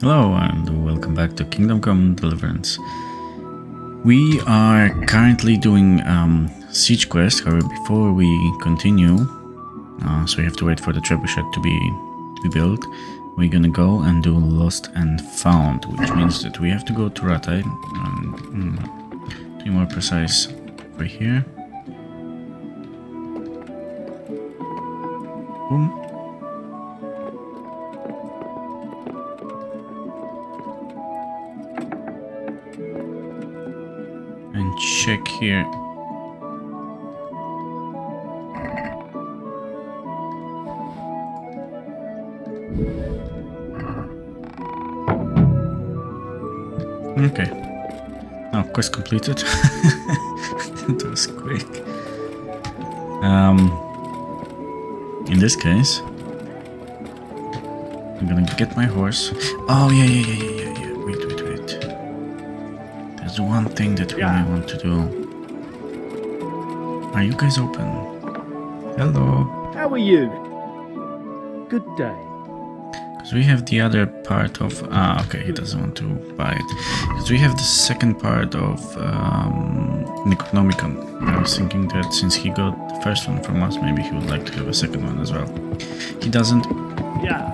Hello and welcome back to Kingdom Come Deliverance. We are currently doing siege quest. However, before we continue, so we have to wait for the trebuchet to be built. We're gonna go and do Lost and Found, which means that we have to go to Ratai, to be more precise, over here. Boom. And check here. Okay. Now quest completed. That was quick. In this case, I'm gonna get my horse. Oh yeah. Wait. There's one thing that we may want to do. Are you guys open? Hello. How are you? Good day. Because we have the other part of... okay, he doesn't want to buy it. Because we have the second part of Necronomicon. I was thinking that since he got the first one from us, maybe he would like to have a second one as well. He doesn't. Yeah.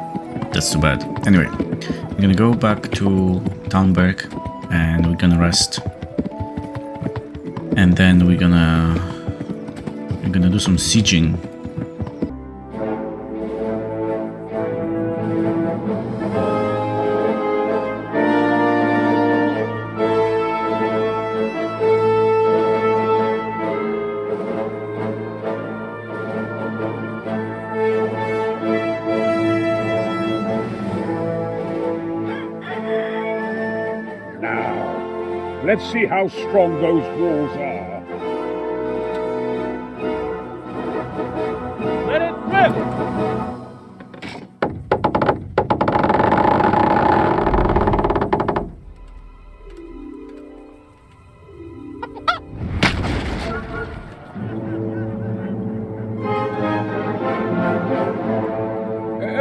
That's too bad. Anyway, we're gonna go back to Townberg and we're gonna rest. And then we're gonna do some sieging. Let's see how strong those walls are. Let it rip!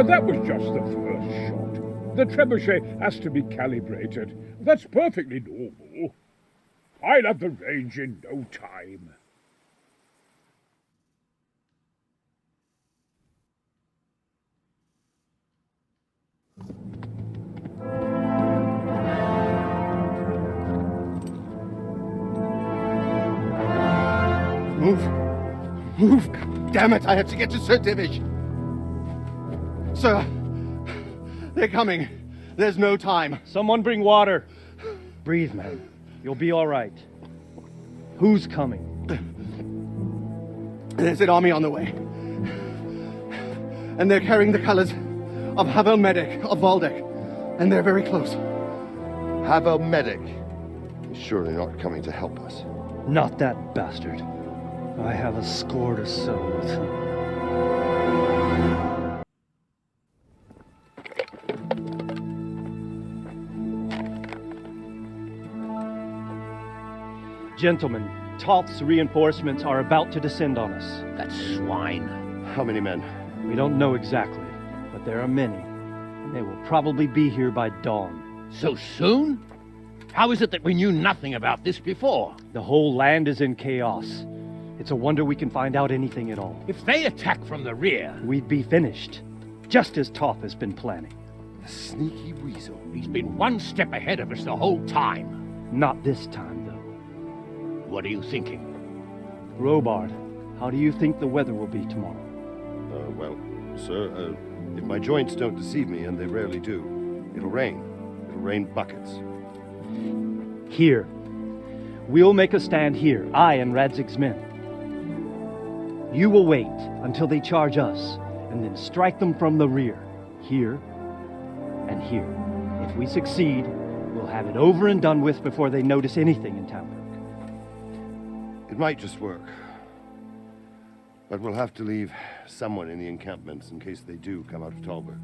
That was just the first shot. The trebuchet has to be calibrated. That's perfectly normal. I'll have the range in no time. Move! Damn it, I have to get to Sir Divish. Sir, they're coming. There's no time. Someone bring water. Breathe, man. You'll be all right. Who's coming? There's an army on the way. And they're carrying the colors of Havel Medic of Valdek. And they're very close. Havel Medic is surely not coming to help us. Not that bastard. I have a score to settle with him. Gentlemen, Toth's reinforcements are about to descend on us. That swine. How many men? We don't know exactly, but there are many, and they will probably be here by dawn. So soon? How is it that we knew nothing about this before? The whole land is in chaos. It's a wonder we can find out anything at all. If they attack from the rear... We'd be finished, just as Toth has been planning. A sneaky weasel. He's been one step ahead of us the whole time. Not this time, though. What are you thinking? Robard, how do you think the weather will be tomorrow? Well, sir, if my joints don't deceive me, and they rarely do, it'll rain. It'll rain buckets. Here. We'll make a stand here, I and Radzig's men. You will wait until they charge us, and then strike them from the rear. Here and here. If we succeed, we'll have it over and done with before they notice anything in Townberg. It might just work. But we'll have to leave someone in the encampments in case they do come out of Talberg.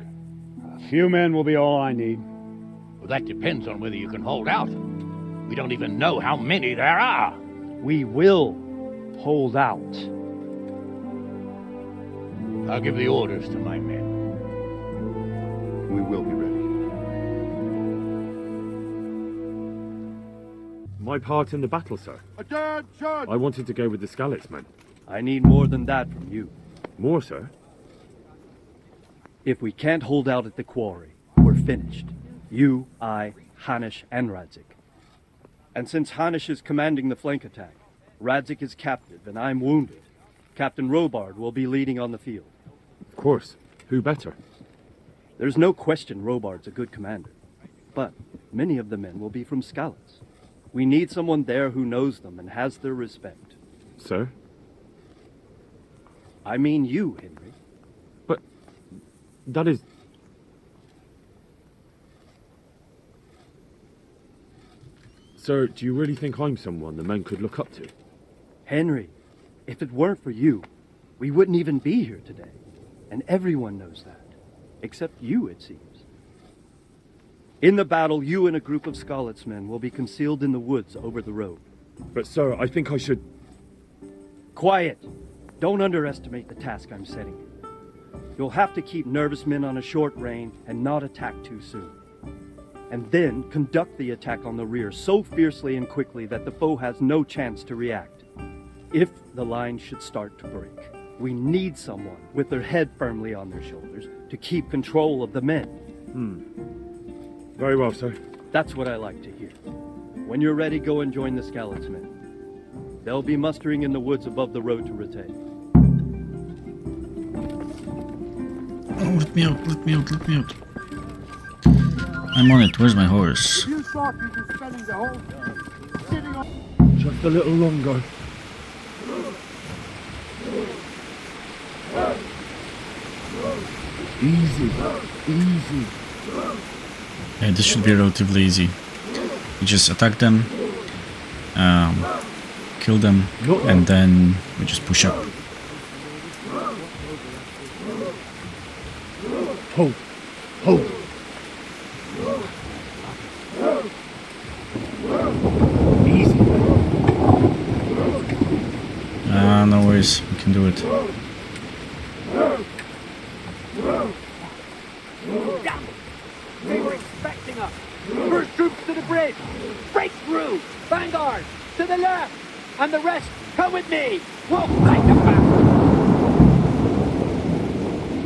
A few men will be all I need. Well, that depends on whether you can hold out. We don't even know how many there are. We will hold out. I'll give the orders to my men. We will be ready. My part in the battle, sir. Attention! I wanted to go with the Skalitz men. I need more than that from you. More, sir? If we can't hold out at the quarry, we're finished. You, I, Hanish, and Radzik. And since Hanish is commanding the flank attack, Radzik is captive and I'm wounded, Captain Robard will be leading on the field. Of course. Who better? There's no question Robard's a good commander, but many of the men will be from Skalitz. We need someone there who knows them and has their respect. Sir? I mean you, Henry. But that is... Sir, do you really think I'm someone the men could look up to? Henry, if it weren't for you, we wouldn't even be here today. And everyone knows that. Except you, it seems. In the battle, you and a group of Skalitz men will be concealed in the woods over the road. But sir, I think I should... Quiet! Don't underestimate the task I'm setting you. You'll have to keep nervous men on a short rein and not attack too soon. And then conduct the attack on the rear so fiercely and quickly that the foe has no chance to react. If the line should start to break, we need someone with their head firmly on their shoulders to keep control of the men. Very well, sir. That's what I like to hear. When you're ready, go and join the Skalitz men. They'll be mustering in the woods above the road to Rete. Oh, let me out, let me out, let me out. I'm on it, where's my horse? You thought you'd be spending the whole day sitting on... Just a little longer. Easy, easy. Yeah, this should be relatively easy. You just attack them, kill them, and then we just push up. Hold, hold. Easy. No worries, we can do it. They were expecting us. First troops to the bridge. Break through. Vanguard to the left. And the rest, come with me. We'll fight them back.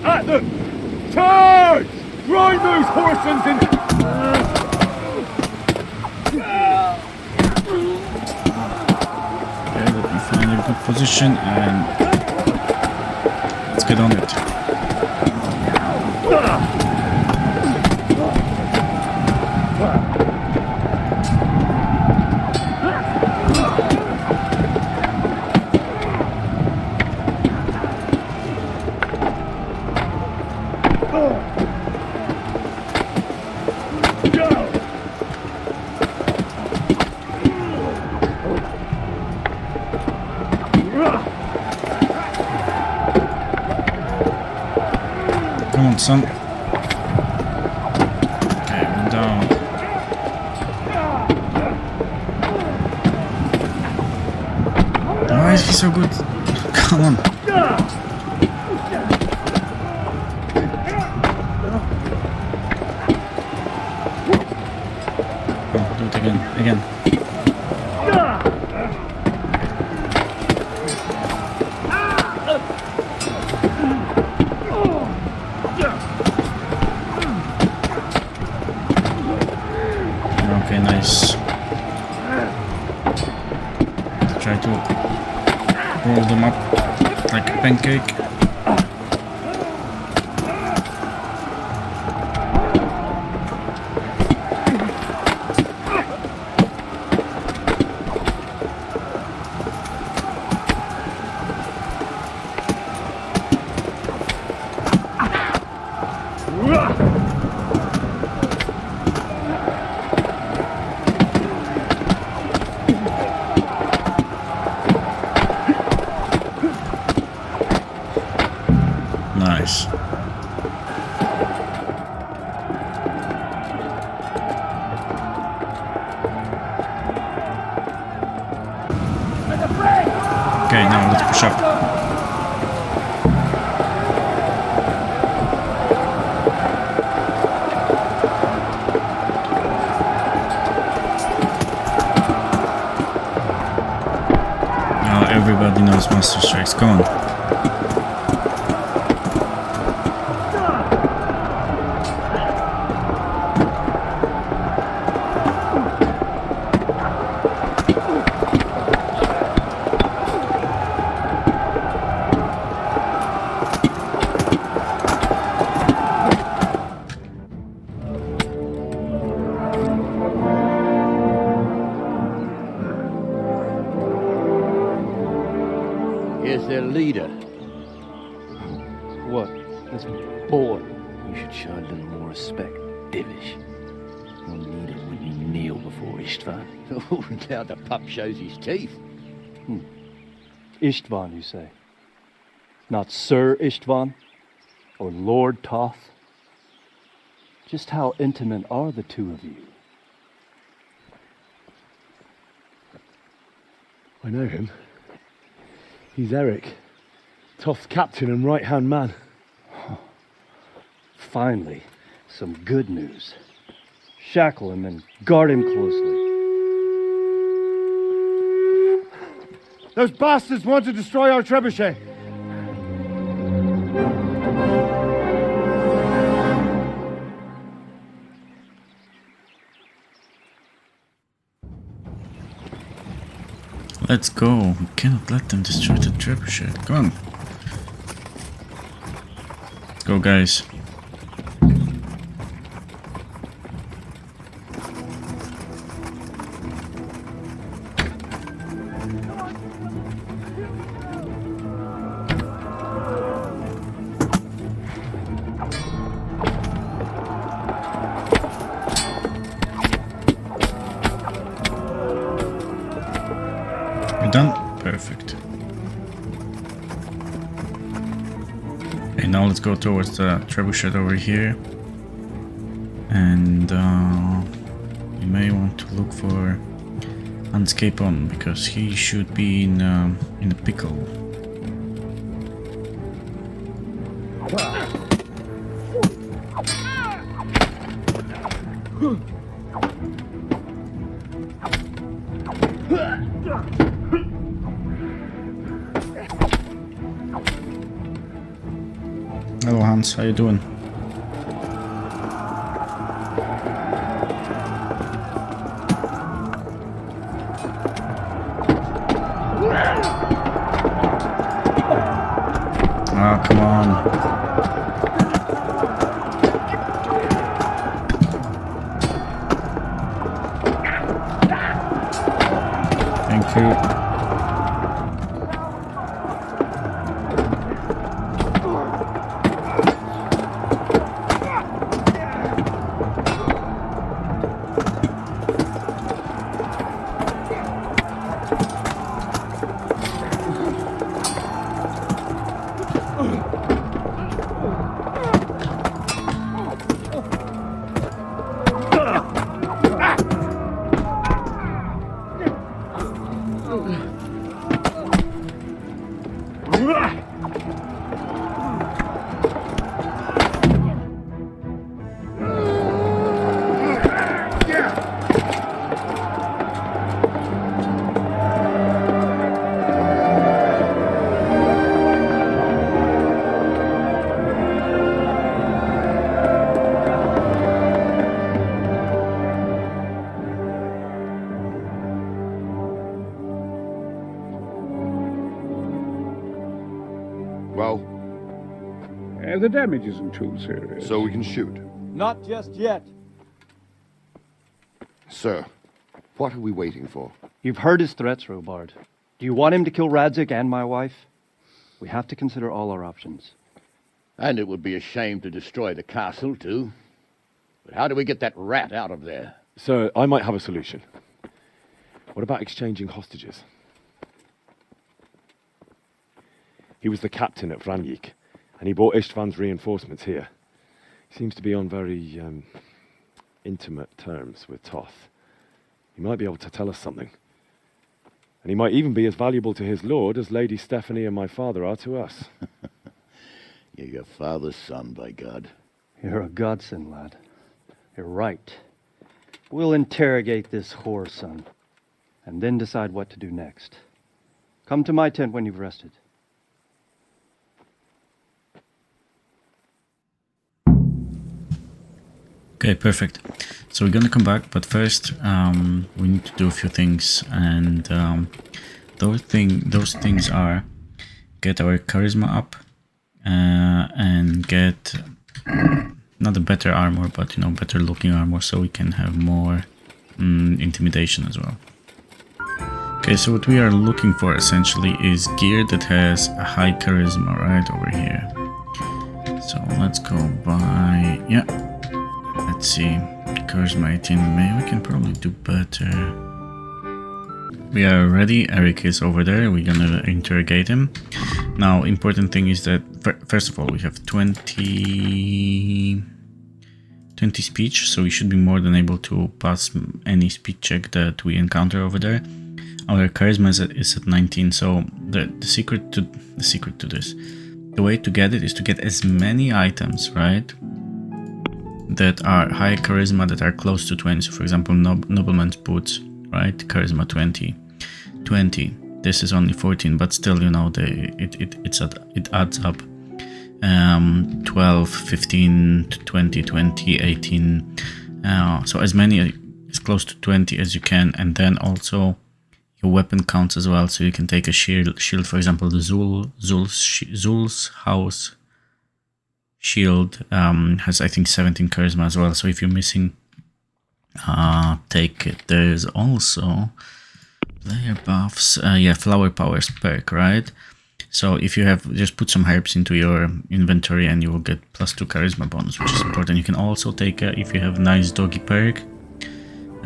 At them! Charge! Ride those horses in... Okay, let me find a good position and let's get on it. Come on, son. Okay, I'm down. Why is he so good? Come on. Oh, do it again. Again. Okay, nice. Try to roll them up like a pancake. Nice. Okay, now let's push up. everybody knows Master Strikes. Come on. Here's their leader. What? This boy? You should show a little more respect, Divish. You'll need it when you kneel before Istvan. Oh, now the pup shows his teeth. Istvan, you say? Not Sir Istvan? Or Lord Toth? Just how intimate are the two of you? I know him. He's Eric, Toth's captain and right-hand man. Finally, some good news. Shackle him and guard him closely. Those bastards want to destroy our trebuchet. Let's go. We cannot let them destroy the trebuchet. Come on. Let's go, guys. Done? Perfect. And now let's go towards the trebuchet over here. And we may want to look for Unscape on, because he should be in a pickle. Hello Hans, how you doing? Oh, come on. Thank you. Well, The damage isn't too serious. so we can shoot. Not just yet. Sir, what are we waiting for? You've heard his threats, Robard. Do you want him to kill Radzik and my wife? We have to consider all our options. And it would be a shame to destroy the castle, too. But how do we get that rat out of there? So, I might have a solution. What about exchanging hostages? He was the captain at Vranjik, and he brought Istvan's reinforcements here. He seems to be on very intimate terms with Toth. He might be able to tell us something. And he might even be as valuable to his lord as Lady Stephanie and my father are to us. You're your father's son, by God. You're a godsend, lad. You're right. We'll interrogate this whore son, and then decide what to do next. Come to my tent when you've rested. Okay, perfect. So we're gonna come back, but first we need to do a few things, and those things are get our charisma up and get not a better armor, but better looking armor, so we can have more intimidation as well. Okay, so what we are looking for essentially is gear that has a high charisma right over here. So let's go by, yeah, let's see, charisma 18, maybe we can probably do better. We are ready, Eric is over there, we're gonna interrogate him. Now, important thing is that, first of all, we have 20 speech, so we should be more than able to pass any speed check that we encounter over there. Our charisma is at 19, so the secret to this, the way to get it is to get as many items, right, that are high charisma, that are close to 20. So for example, nobleman's boots, right, charisma 20. This is only 14, but still, it adds up. 12, 15, 20, 18. So as many, as close to 20 as you can, and then also your weapon counts as well. So you can take a shield, for example, the Zul's house shield has, I think, 17 charisma as well. So if you're missing, take it. There's also player buffs, flower powers perk, right? So if you have, just put some herbs into your inventory and you will get +2 charisma bonus, which is important. You can also take, if you have nice doggy perk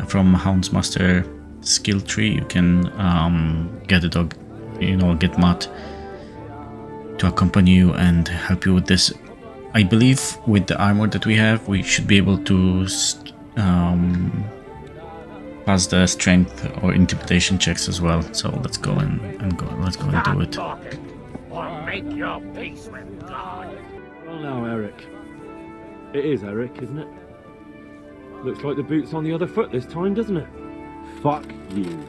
from Hound's Master skill tree, you can get a dog, get Matt to accompany you and help you with this. I believe with the armor that we have, we should be able to pass the strength or intimidation checks as well. So let's go and do it. Or make your peace with God. Well now, Eric. It is Eric, isn't it? Looks like the boot's on the other foot this time, doesn't it? Fuck you.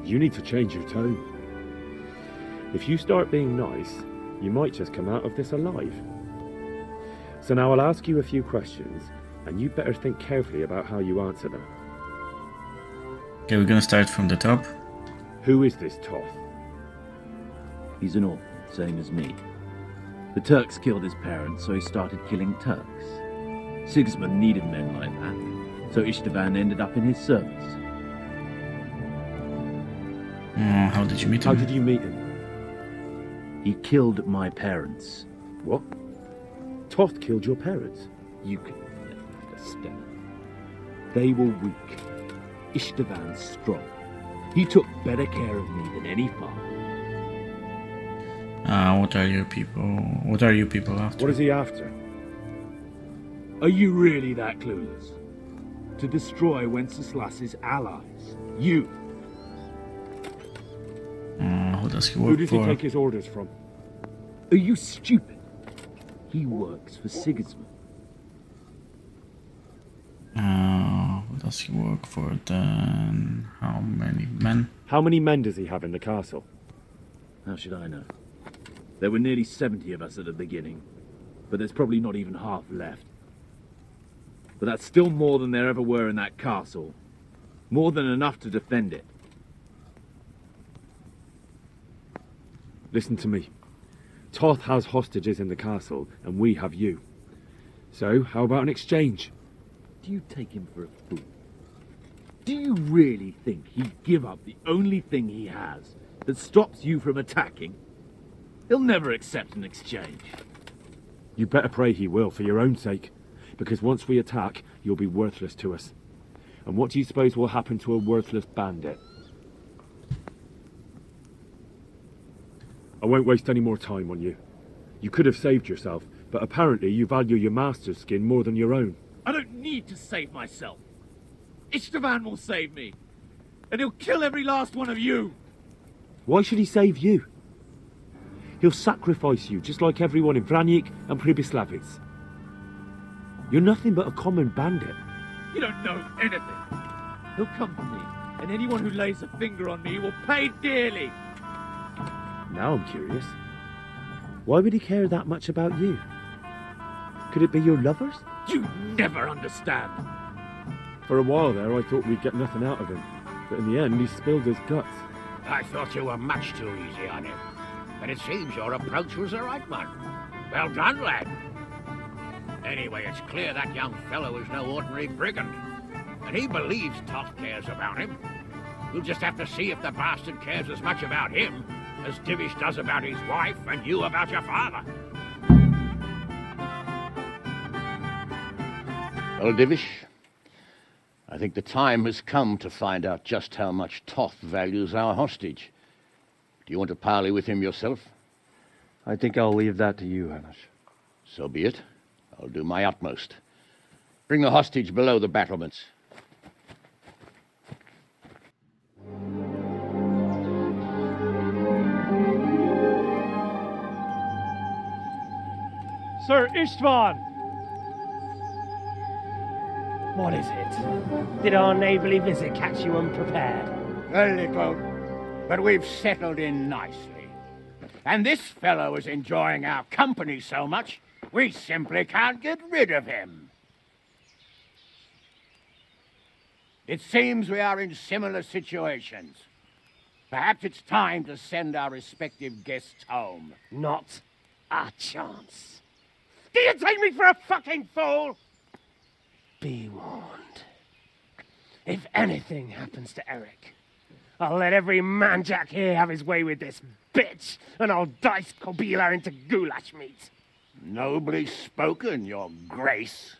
You need to change your tone. If you start being nice, you might just come out of this alive. So now I'll ask you a few questions, and you better think carefully about how you answer them. Okay, we're gonna start from the top. Who is this Toth? He's an orc, same as me. The Turks killed his parents, so he started killing Turks. Sigismund needed men like that, so Istvan ended up in his service. How did you meet him? How did you meet him? He killed my parents. What? Toth killed your parents? You can understand. They were weak. Istvan strong. He took better care of me than any father. What are you people after? What is he after? Are you really that clueless? To destroy Wenceslas's allies. You. Who does he work Who does for? he take his orders from? Are you stupid? He works for Sigismund. Who does he work for then? How many men? How many men does he have in the castle? How should I know? There were nearly 70 of us at the beginning, but there's probably not even half left. But that's still more than there ever were in that castle. More than enough to defend it. Listen to me. Toth has hostages in the castle, and we have you. So, how about an exchange? Do you take him for a fool? Do you really think he'd give up the only thing he has that stops you from attacking? He'll never accept an exchange. You better pray he will, for your own sake. Because once we attack, you'll be worthless to us. And what do you suppose will happen to a worthless bandit? I won't waste any more time on you. You could have saved yourself, but apparently you value your master's skin more than your own. I don't need to save myself. Istvan will save me. And he'll kill every last one of you. Why should he save you? He'll sacrifice you, just like everyone in Vranyik and Pribyslavitz. You're nothing but a common bandit. You don't know anything. He'll come for me, and anyone who lays a finger on me will pay dearly. Now I'm curious. Why would he care that much about you? Could it be your lovers? You never understand. For a while there, I thought we'd get nothing out of him. But in the end, he spilled his guts. I thought you were much too easy on him. But it seems your approach was the right one. Well done, lad. Anyway, it's clear that young fellow is no ordinary brigand. And he believes Toth cares about him. We'll just have to see if the bastard cares as much about him as Divish does about his wife and you about your father. Well, Divish, I think the time has come to find out just how much Toth values our hostage. Do you want to parley with him yourself? I think I'll leave that to you, Hanish. So be it. I'll do my utmost. Bring the hostage below the battlements. Sir Istvan! What is it? Did our neighbourly visit catch you unprepared? A little, but we've settled in nicely. And this fellow is enjoying our company so much, we simply can't get rid of him. It seems we are in similar situations. Perhaps it's time to send our respective guests home. Not a chance. Do you take me for a fucking fool? Be warned. If anything happens to Eric, I'll let every manjack here have his way with this bitch, and I'll dice Kobila into goulash meat. Nobly spoken, your grace.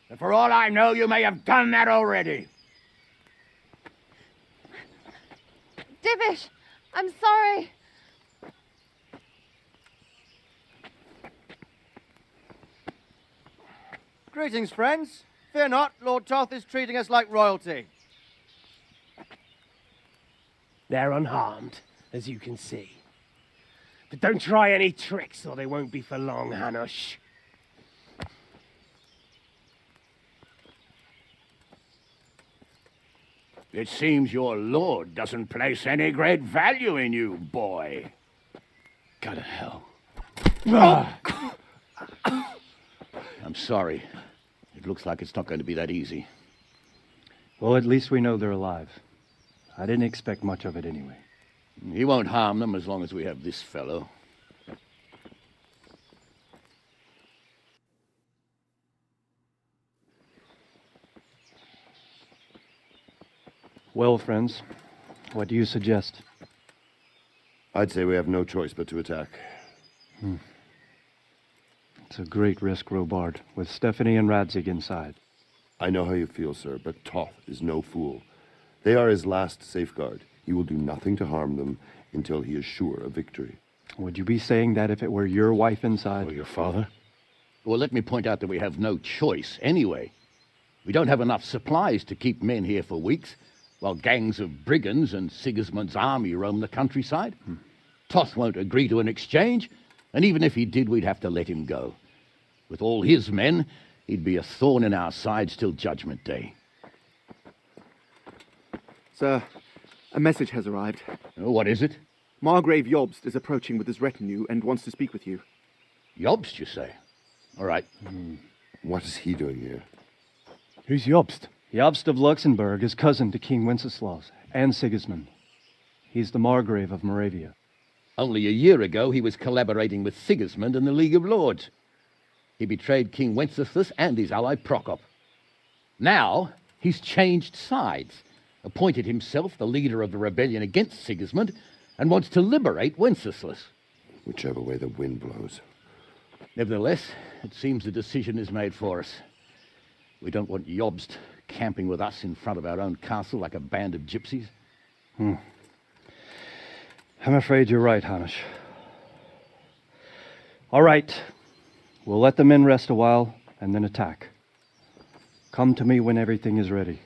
And for all I know, you may have done that already. Divish, I'm sorry. Greetings, friends. Fear not, Lord Toth is treating us like royalty. They're unharmed, as you can see. But don't try any tricks, or they won't be for long, Hanush. It seems your lord doesn't place any great value in you, boy. Go to hell. I'm sorry. It looks like it's not going to be that easy. Well, at least we know they're alive. I didn't expect much of it anyway. He won't harm them as long as we have this fellow. Well, friends, what do you suggest? I'd say we have no choice but to attack. It's a great risk, Robard, with Stephanie and Radzig inside. I know how you feel, sir, but Toth is no fool. They are his last safeguard. He will do nothing to harm them until he is sure of victory. Would you be saying that if it were your wife inside? Or your father? Well, let me point out that we have no choice anyway. We don't have enough supplies to keep men here for weeks, while gangs of brigands and Sigismund's army roam the countryside. Toth won't agree to an exchange, and even if he did, we'd have to let him go. With all his men, he'd be a thorn in our sides till Judgment Day. Sir, a message has arrived. Oh, what is it? Margrave Jobst is approaching with his retinue and wants to speak with you. Jobst, you say? All right. What is he doing here? Who's Jobst? Jobst of Luxembourg is cousin to King Wenceslaus and Sigismund. He's the Margrave of Moravia. Only a year ago, he was collaborating with Sigismund and the League of Lords. He betrayed King Wenceslas and his ally Prokop. Now, he's changed sides, appointed himself the leader of the rebellion against Sigismund, and wants to liberate Wenceslas. Whichever way the wind blows. Nevertheless, it seems the decision is made for us. We don't want Jobst camping with us in front of our own castle like a band of gypsies. I'm afraid you're right, Hanish. All right. We'll let the men rest a while and then attack. Come to me when everything is ready.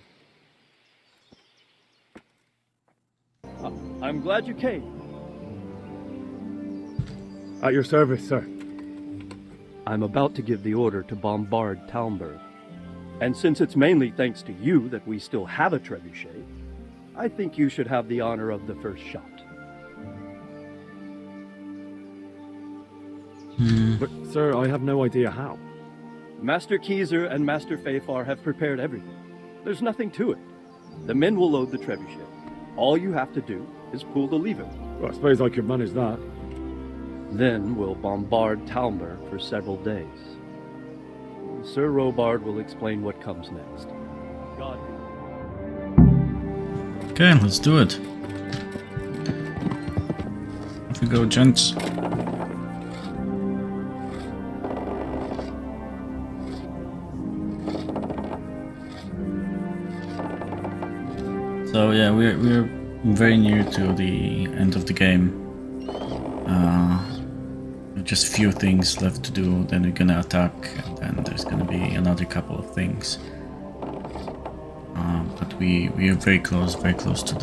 I'm glad you came. At your service, sir. I'm about to give the order to bombard Talmberg. And since it's mainly thanks to you that we still have a trebuchet, I think you should have the honor of the first shot. But, sir, I have no idea how. Master Keyser and Master Fafar have prepared everything. There's nothing to it. The men will load the trebuchet. All you have to do is pull the lever. Well, I suppose I could manage that. Then we'll bombard Talmer for several days. Sir Robard will explain what comes next. God. Okay, let's do it. Off we go, gents. So yeah, we're very near to the end of the game. Just a few things left to do, then we're gonna attack, and then there's gonna be another couple of things. But we are very close to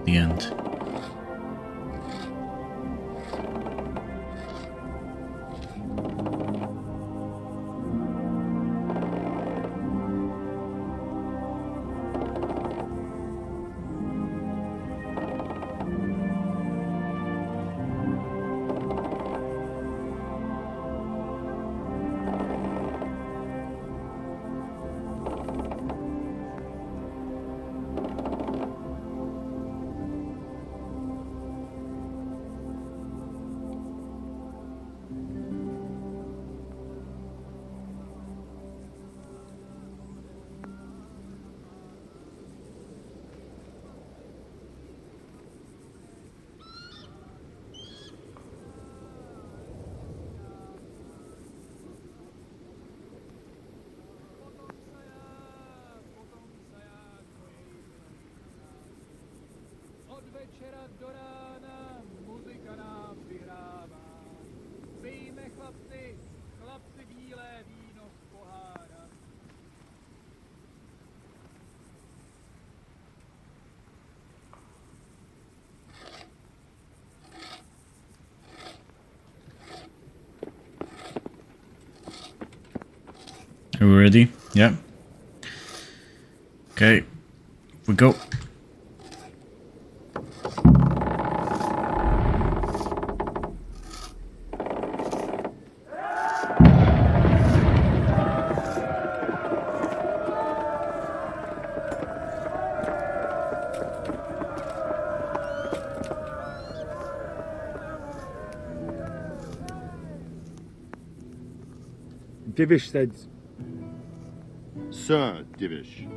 the end. Are we ready? Yeah. Okay, we go. Divish said... Sir Divish.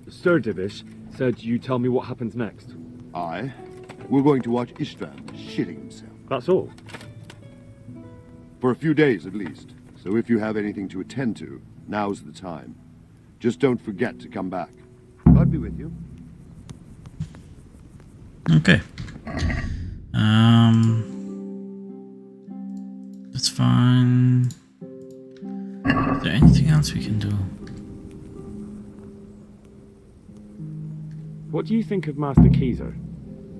Sir Divish said you tell me what happens next. Aye. We're going to watch Istvan shitting himself. That's all? For a few days at least. So if you have anything to attend to, now's the time. Just don't forget to come back. God be with you. Okay. That's fine. Is there anything else we can do? What do you think of Master Keyser?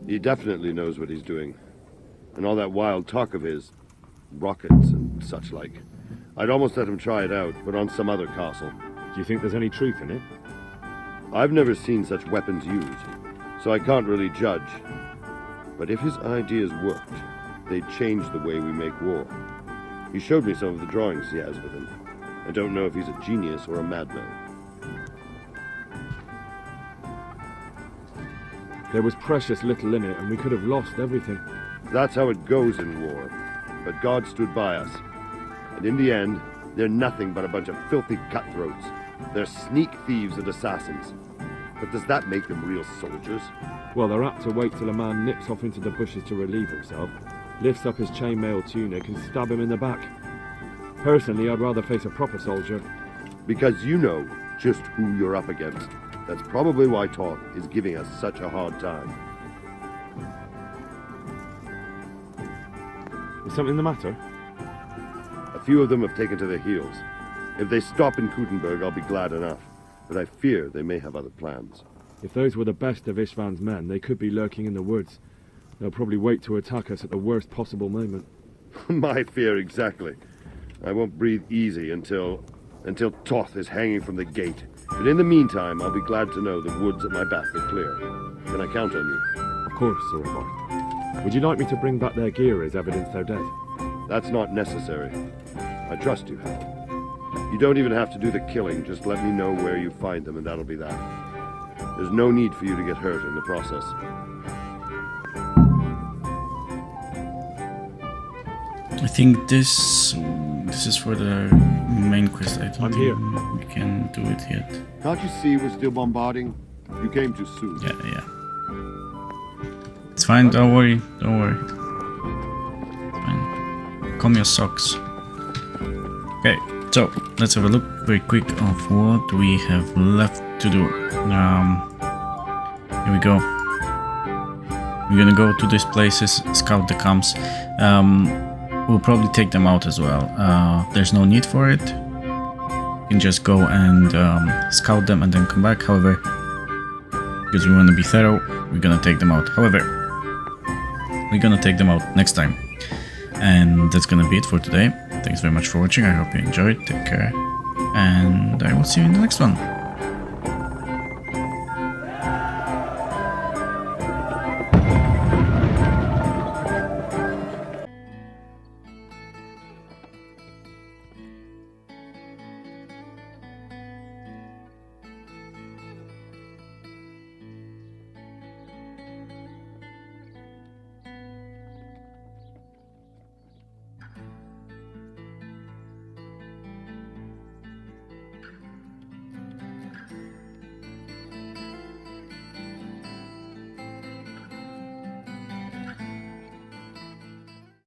He definitely knows what he's doing. And all that wild talk of his, rockets and such like. I'd almost let him try it out, but on some other castle. Do you think there's any truth in it? I've never seen such weapons used, so I can't really judge. But if his ideas worked, they'd change the way we make war. He showed me some of the drawings he has with him. I don't know if he's a genius or a madman. There was precious little in it, and we could have lost everything. That's how it goes in war. But God stood by us. And in the end, they're nothing but a bunch of filthy cutthroats. They're sneak thieves and assassins. But does that make them real soldiers? Well, they're apt to wait till a man nips off into the bushes to relieve himself, lifts up his chainmail tunic and stab him in the back. Personally, I'd rather face a proper soldier. Because you know just who you're up against. That's probably why Toth is giving us such a hard time. Is something the matter? A few of them have taken to their heels. If they stop in Kutenberg, I'll be glad enough. But I fear they may have other plans. If those were the best of Istvan's men, they could be lurking in the woods. They'll probably wait to attack us at the worst possible moment. My fear exactly. I won't breathe easy until Toth is hanging from the gate. But in the meantime, I'll be glad to know the woods at my back are clear. Can I count on you? Of course, Sorbar. Would you like me to bring back their gear as evidence they're dead? That's not necessary. I trust you, Hal. You don't even have to do the killing, just let me know where you find them and that'll be that. There's no need for you to get hurt in the process. I think this is for the main quest. I don't think we can do it yet. Can't you see we're still bombarding? You came too soon. Yeah. It's fine, don't worry. It's fine. Comb your socks. Okay, so let's have a look very quick of what we have left to do. Here we go. We're gonna go to these places, scout the camps. We'll probably take them out as well. There's no need for it. You can just go and scout them and then come back. However, because we want to be thorough, we're gonna take them out. However, we're gonna take them out next time. And that's gonna be it for today. Thanks very much for watching. I hope you enjoyed. Take care. And I will see you in the next one.